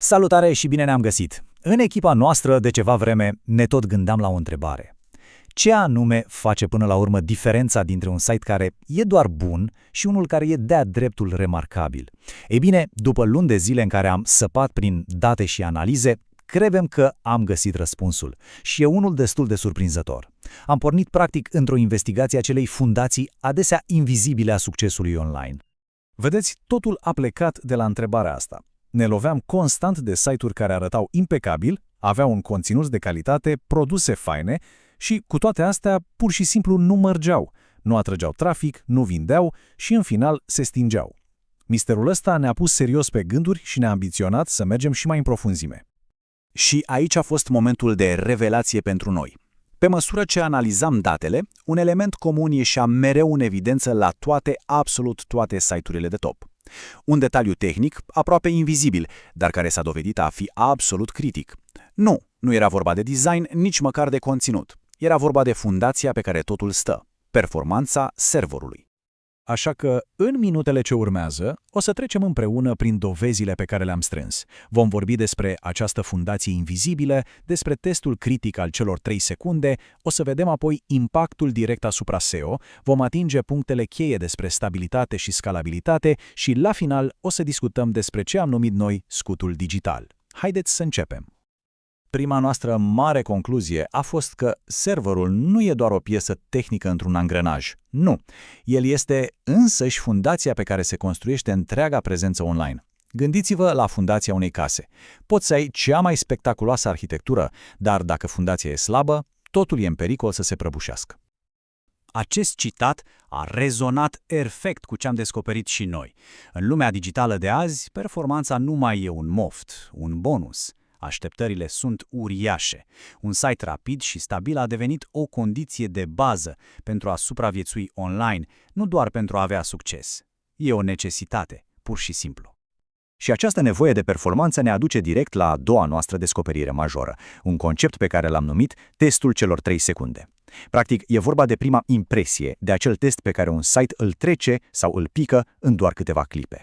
Salutare și bine ne-am găsit! În echipa noastră de ceva vreme ne tot gândeam la o întrebare. Ce anume face până la urmă diferența dintre un site care e doar bun și unul care e de-a dreptul remarcabil? Ei bine, după luni de zile în care am săpat prin date și analize, credem că am găsit răspunsul și e unul destul de surprinzător. Am pornit practic într-o investigație a acelei fundații adesea invizibile a succesului online. Vedeți, totul a plecat de la întrebarea asta. Ne loveam constant de site-uri care arătau impecabil, aveau un conținut de calitate, produse faine și, cu toate astea, pur și simplu nu mergeau, nu atrăgeau trafic, nu vindeau și, în final, se stingeau. Misterul ăsta ne-a pus serios pe gânduri și ne-a ambiționat să mergem și mai în profunzime. Și aici a fost momentul de revelație pentru noi. Pe măsură ce analizam datele, un element comun ieșea mereu în evidență la absolut toate site-urile de top. Un detaliu tehnic, aproape invizibil, dar care s-a dovedit a fi absolut critic. Nu era vorba de design, nici măcar de conținut. Era vorba de fundația pe care totul stă, performanța serverului. Așa că, în minutele ce urmează, o să trecem împreună prin dovezile pe care le-am strâns. Vom vorbi despre această fundație invizibilă, despre testul critic al celor 3 secunde, o să vedem apoi impactul direct asupra SEO, vom atinge punctele cheie despre stabilitate și scalabilitate și, la final, o să discutăm despre ce am numit noi scutul digital. Haideți să începem! Prima noastră mare concluzie a fost că serverul nu e doar o piesă tehnică într-un angrenaj. Nu, el este însăși fundația pe care se construiește întreaga prezență online. Gândiți-vă la fundația unei case. Poți să ai cea mai spectaculoasă arhitectură, dar dacă fundația e slabă, totul e în pericol să se prăbușească. Acest citat a rezonat perfect cu ce am descoperit și noi. În lumea digitală de azi, performanța nu mai e un moft, un bonus. Așteptările sunt uriașe. Un site rapid și stabil a devenit o condiție de bază pentru a supraviețui online, nu doar pentru a avea succes. E o necesitate, pur și simplu. Și această nevoie de performanță ne aduce direct la a doua noastră descoperire majoră, un concept pe care l-am numit testul celor 3 secunde. Practic, e vorba de prima impresie, de acel test pe care un site îl trece sau îl pică în doar câteva clipe.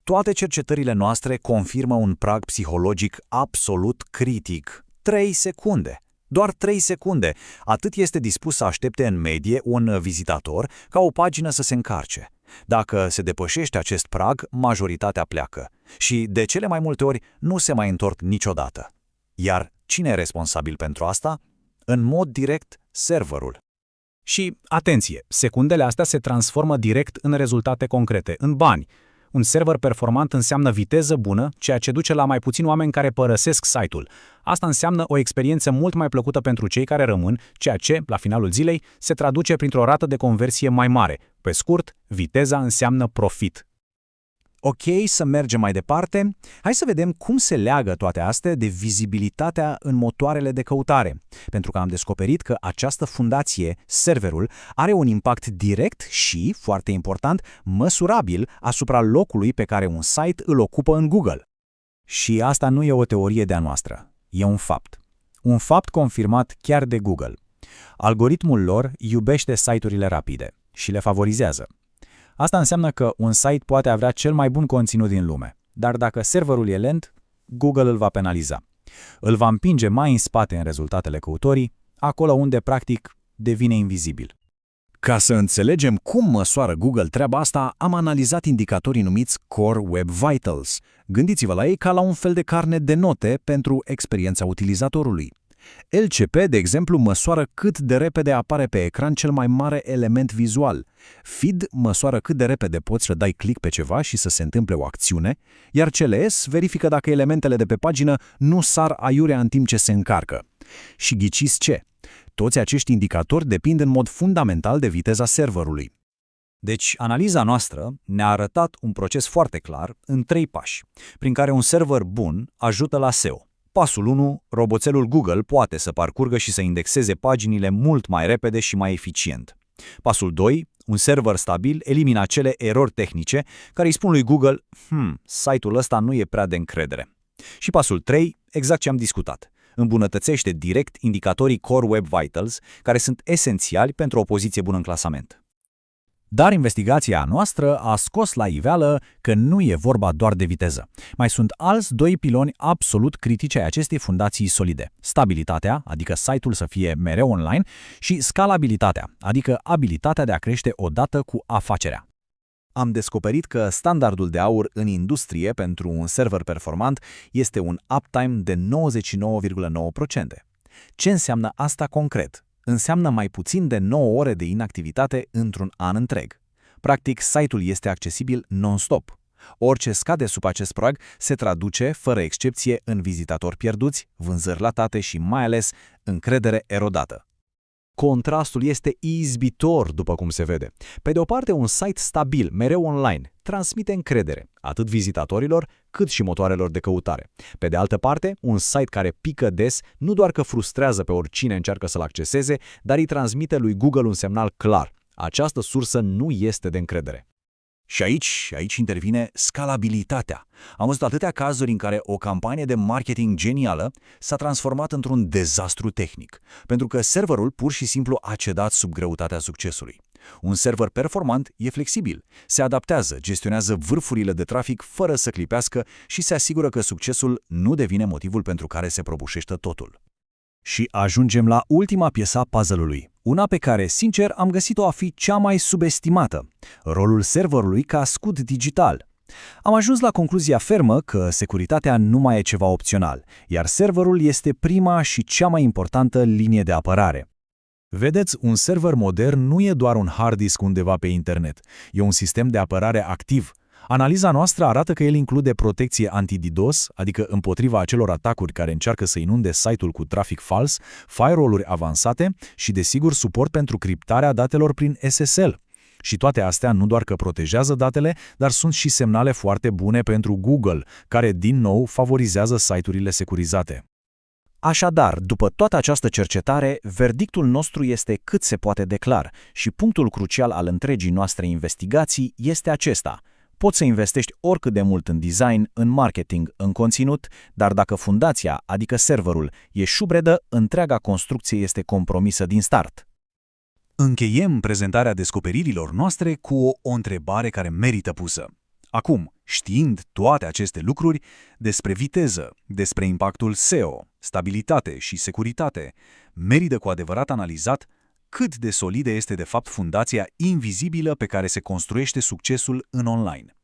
Toate cercetările noastre confirmă un prag psihologic absolut critic. 3 secunde. Doar 3 secunde. Atât este dispus să aștepte în medie un vizitator ca o pagină să se încarce. Dacă se depășește acest prag, majoritatea pleacă. Și de cele mai multe ori nu se mai întorc niciodată. Iar cine e responsabil pentru asta? În mod direct, serverul. Și, atenție, secundele astea se transformă direct în rezultate concrete, în bani. Un server performant înseamnă viteză bună, ceea ce duce la mai puțini oameni care părăsesc site-ul. Asta înseamnă o experiență mult mai plăcută pentru cei care rămân, ceea ce, la finalul zilei, se traduce printr-o rată de conversie mai mare. Pe scurt, viteza înseamnă profit. Ok, să mergem mai departe. Hai să vedem cum se leagă toate astea de vizibilitatea în motoarele de căutare. Pentru că am descoperit că această fundație, serverul, are un impact direct și, foarte important, măsurabil asupra locului pe care un site îl ocupă în Google. Și asta nu e o teorie de-a noastră, e un fapt. Un fapt confirmat chiar de Google. Algoritmul lor iubește site-urile rapide și le favorizează. Asta înseamnă că un site poate avea cel mai bun conținut din lume, dar dacă serverul e lent, Google îl va penaliza. Îl va împinge mai în spate în rezultatele căutorii, acolo unde, practic, devine invizibil. Ca să înțelegem cum măsoară Google treaba asta, am analizat indicatorii numiți Core Web Vitals. Gândiți-vă la ei ca la un fel de carnet de note pentru experiența utilizatorului. LCP, de exemplu, măsoară cât de repede apare pe ecran cel mai mare element vizual. Feed măsoară cât de repede poți să dai click pe ceva și să se întâmple o acțiune, iar CLS verifică dacă elementele de pe pagină nu sar aiurea în timp ce se încarcă. Și ghiciți ce? Toți acești indicatori depind în mod fundamental de viteza serverului. Deci, analiza noastră ne-a arătat un proces foarte clar în 3 pași, prin care un server bun ajută la SEO. Pasul 1, roboțelul Google poate să parcurgă și să indexeze paginile mult mai repede și mai eficient. Pasul 2, un server stabil elimină acele erori tehnice care îi spun lui Google, site-ul ăsta nu e prea de încredere. Și pasul 3, exact ce am discutat, îmbunătățește direct indicatorii Core Web Vitals, care sunt esențiali pentru o poziție bună în clasament. Dar investigația noastră a scos la iveală că nu e vorba doar de viteză. Mai sunt alți doi piloni absolut critici ai acestei fundații solide. Stabilitatea, adică site-ul să fie mereu online, și scalabilitatea, adică abilitatea de a crește odată cu afacerea. Am descoperit că standardul de aur în industrie pentru un server performant este un uptime de 99,9%. Ce înseamnă asta concret? Înseamnă mai puțin de 9 ore de inactivitate într-un an întreg. Practic, site-ul este accesibil non-stop. Orice scade sub acest prag se traduce, fără excepție, în vizitatori pierduți, vânzări latate și, mai ales, încredere erodată. Contrastul este izbitor, după cum se vede. Pe de o parte, un site stabil, mereu online, transmite încredere, atât vizitatorilor, cât și motoarelor de căutare. Pe de altă parte, un site care pică des, nu doar că frustrează pe oricine încearcă să-l acceseze, dar îi transmite lui Google un semnal clar. Această sursă nu este de încredere. Și aici intervine scalabilitatea. Am văzut atâtea cazuri în care o campanie de marketing genială s-a transformat într-un dezastru tehnic, pentru că serverul pur și simplu a cedat sub greutatea succesului. Un server performant e flexibil, se adaptează, gestionează vârfurile de trafic fără să clipească și se asigură că succesul nu devine motivul pentru care se prăbușește totul. Și ajungem la ultima piesă a puzzle-ului, una pe care, sincer, am găsit-o a fi cea mai subestimată, rolul serverului ca scut digital. Am ajuns la concluzia fermă că securitatea nu mai e ceva opțional, iar serverul este prima și cea mai importantă linie de apărare. Vedeți, un server modern nu e doar un hard disk undeva pe internet, e un sistem de apărare activ. Analiza noastră arată că el include protecție anti-DDoS, adică împotriva acelor atacuri care încearcă să inunde site-ul cu trafic fals, firewall-uri avansate și, desigur, suport pentru criptarea datelor prin SSL. Și toate astea nu doar că protejează datele, dar sunt și semnale foarte bune pentru Google, care, din nou, favorizează site-urile securizate. Așadar, după toată această cercetare, verdictul nostru este cât se poate de clar și punctul crucial al întregii noastre investigații este acesta. Poți să investești oricât de mult în design, în marketing, în conținut, dar dacă fundația, adică serverul, e șubredă, întreaga construcție este compromisă din start. Încheiem prezentarea descoperirilor noastre cu o întrebare care merită pusă. Acum, știind toate aceste lucruri, despre viteză, despre impactul SEO, stabilitate și securitate, merită cu adevărat analizat cât de solidă este de fapt fundația invizibilă pe care se construiește succesul în online.